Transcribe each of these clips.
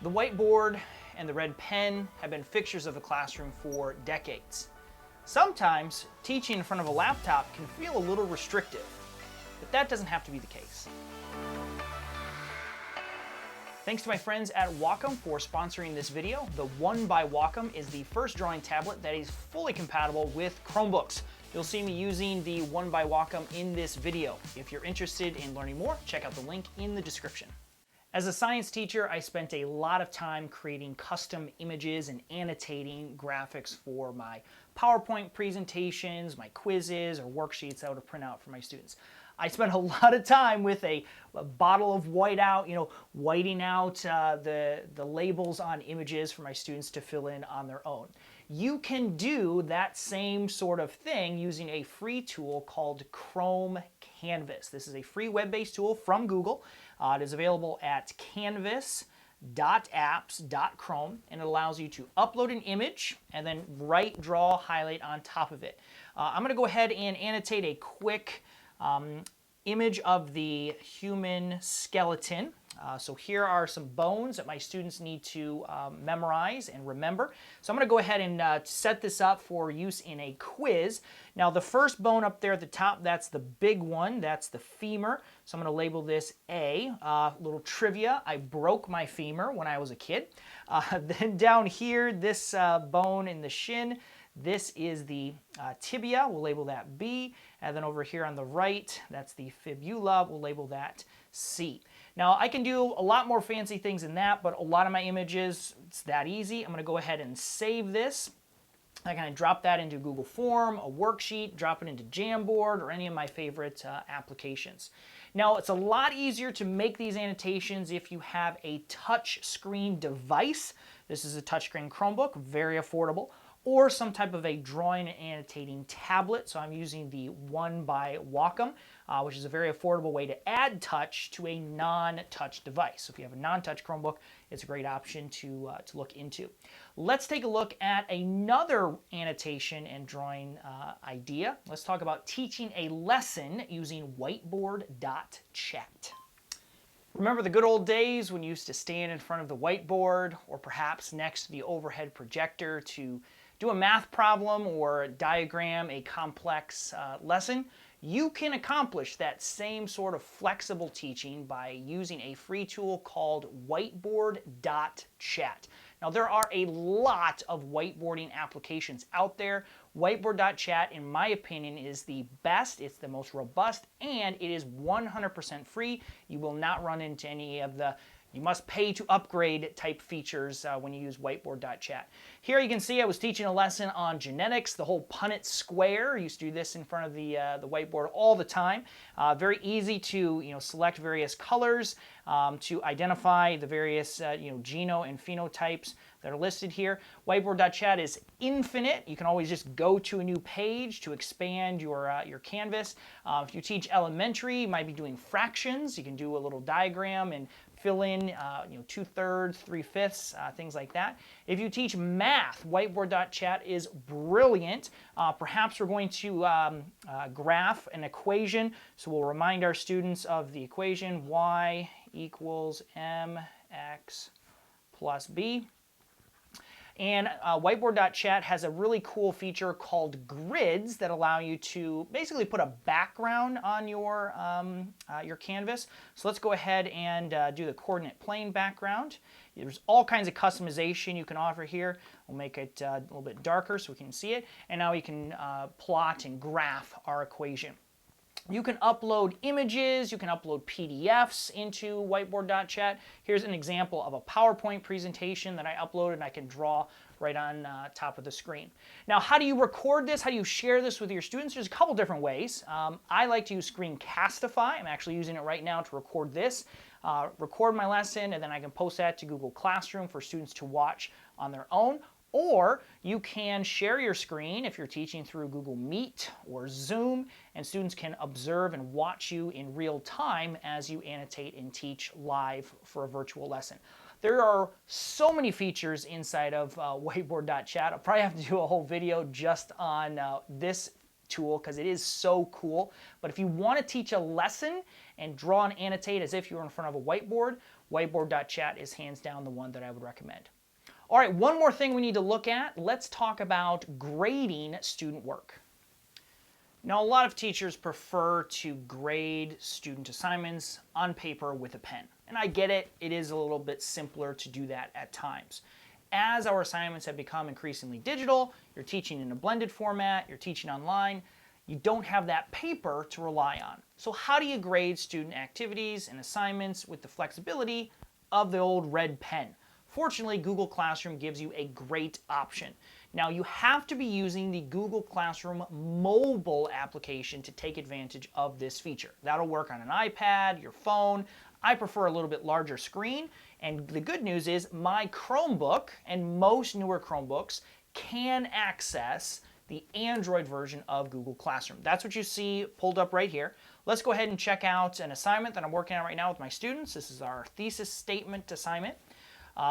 The whiteboard and the red pen have been fixtures of the classroom for decades. Sometimes teaching in front of a laptop can feel a little restrictive, but that doesn't have to be the case. Thanks to my friends at Wacom for sponsoring this video. The One by Wacom is the first drawing tablet that is fully compatible with Chromebooks. You'll see me using the One by Wacom in this video. If you're interested in learning more, check out the link in the description. As a science teacher, I spent a lot of time creating custom images and annotating graphics for my PowerPoint presentations, my quizzes, or worksheets that I would print out for my students. I spent a lot of time with a bottle of whiteout, whiting out the labels on images for my students to fill in on their own. You can do that same sort of thing using a free tool called Chrome Canvas. This is a free web-based tool from Google. It is available at canvas.apps.chrome, and it allows you to upload an image and then write, draw, highlight on top of it. I'm going to go ahead and annotate a quick image of the human skeleton. So here are some bones that my students need to memorize and remember. So I'm going to go ahead and set this up for use in a quiz. Now the first bone up there at the top, that's the big one, that's the femur. So I'm going to label this A. Little trivia, I broke my femur when I was a kid. Then down here, this bone in the shin, this is the tibia, we'll label that B, and then over here on the right, that's the fibula, we'll label that C. Now I can do a lot more fancy things than that, but a lot of my images, it's that easy. I'm going to go ahead and save this. I can drop that into Google Form, a worksheet, drop it into Jamboard, or any of my favorite applications. Now it's a lot easier to make these annotations if you have a touch screen device. This is a touchscreen Chromebook, very affordable, or some type of a drawing and annotating tablet. So I'm using the One by Wacom, which is a very affordable way to add touch to a non-touch device. So if you have a non-touch Chromebook, it's a great option to look into. Let's take a look at another annotation and drawing idea. Let's talk about teaching a lesson using whiteboard.chat. Remember the good old days when you used to stand in front of the whiteboard or perhaps next to the overhead projector to do a math problem or diagram a complex lesson? You can accomplish that same sort of flexible teaching by using a free tool called whiteboard.chat. Now there are a lot of whiteboarding applications out there. Whiteboard.chat, in my opinion, is the best, it's the most robust, and it is 100% free. You will not run into any of the you must pay to upgrade type features when you use whiteboard.chat. Here you can see I was teaching a lesson on genetics, the whole Punnett square. I used to do this in front of the whiteboard all the time. Very easy to select various colors to identify the various geno and phenotypes that are listed here. Whiteboard.chat is infinite. You can always just go to a new page to expand your canvas. If you teach elementary, you might be doing fractions. You can do a little diagram and fill in 2/3, 3/5, things like that. If you teach math, whiteboard.chat is brilliant. Perhaps we're going to graph an equation, so we'll remind our students of the equation y equals mx plus b. And whiteboard.chat has a really cool feature called grids that allow you to basically put a background on your canvas. So let's go ahead and do the coordinate plane background. There's all kinds of customization you can offer here. We'll make it a little bit darker so we can see it. And now we can plot and graph our equation. You can upload images, you can upload PDFs into whiteboard.chat. Here's an example of a PowerPoint presentation that I uploaded and I can draw right on top of the screen. Now, how do you record this? How do you share this with your students? There's a couple different ways. I like to use Screencastify. I'm actually using it right now to record this, record my lesson, and then I can post that to Google Classroom for students to watch on their own. Or you can share your screen if you're teaching through Google Meet or Zoom, and students can observe and watch you in real time as you annotate and teach live for a virtual lesson. There are so many features inside of whiteboard.chat. I'll probably have to do a whole video just on this tool because it is so cool. But if you want to teach a lesson and draw and annotate as if you were in front of a whiteboard, whiteboard.chat is hands down the one that I would recommend. All right, one more thing we need to look at. Let's talk about grading student work. Now, a lot of teachers prefer to grade student assignments on paper with a pen. And I get it, it is a little bit simpler to do that at times. As our assignments have become increasingly digital, you're teaching in a blended format, you're teaching online, you don't have that paper to rely on. So how do you grade student activities and assignments with the flexibility of the old red pen? Fortunately, Google Classroom gives you a great option. Now, you have to be using the Google Classroom mobile application to take advantage of this feature. That'll work on an iPad, your phone. I prefer a little bit larger screen, and the good news is my Chromebook and most newer Chromebooks can access the Android version of Google Classroom. That's what you see pulled up right here. Let's go ahead and check out an assignment that I'm working on right now with my students. This is our thesis statement assignment.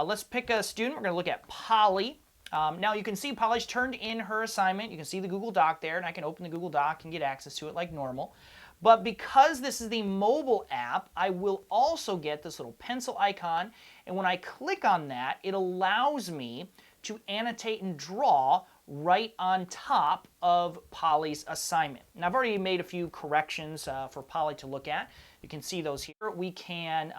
Let's pick a student. We're going to look at Polly. Now you can see Polly's turned in her assignment. You can see the Google Doc there, and I can open the Google Doc and get access to it like normal. But because this is the mobile app, I will also get this little pencil icon, and when I click on that, it allows me to annotate and draw right on top of Polly's assignment. And I've already made a few corrections for Polly to look at. You can see those here. We can,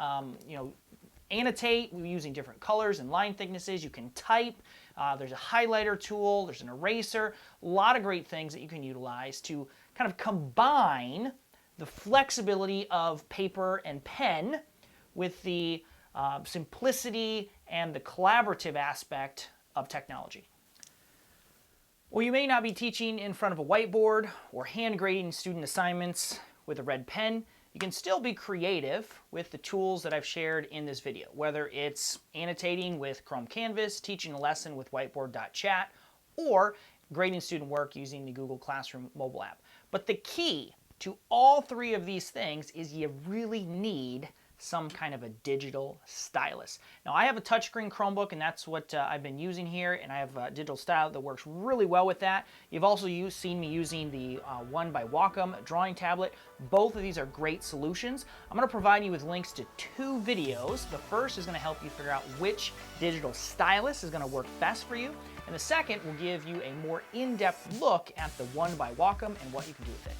annotate using different colors and line thicknesses. You can type. There's a highlighter tool. There's an eraser. A lot of great things that you can utilize to kind of combine the flexibility of paper and pen with the simplicity and the collaborative aspect of technology. Well, you may not be teaching in front of a whiteboard or hand grading student assignments with a red pen. You can still be creative with the tools that I've shared in this video, whether it's annotating with Chrome Canvas, teaching a lesson with whiteboard.chat, or grading student work using the Google Classroom mobile app. But the key to all three of these things is you really need some kind of a digital stylus. Now, I have a touchscreen Chromebook, and that's what I've been using here, and I have a digital stylus that works really well with that. You've also seen me using the one by Wacom drawing tablet. Both of these are great solutions. I'm going to provide you with links to two videos. The first is going to help you figure out which digital stylus is going to work best for you, and the second will give you a more in-depth look at the one by Wacom and what you can do with it.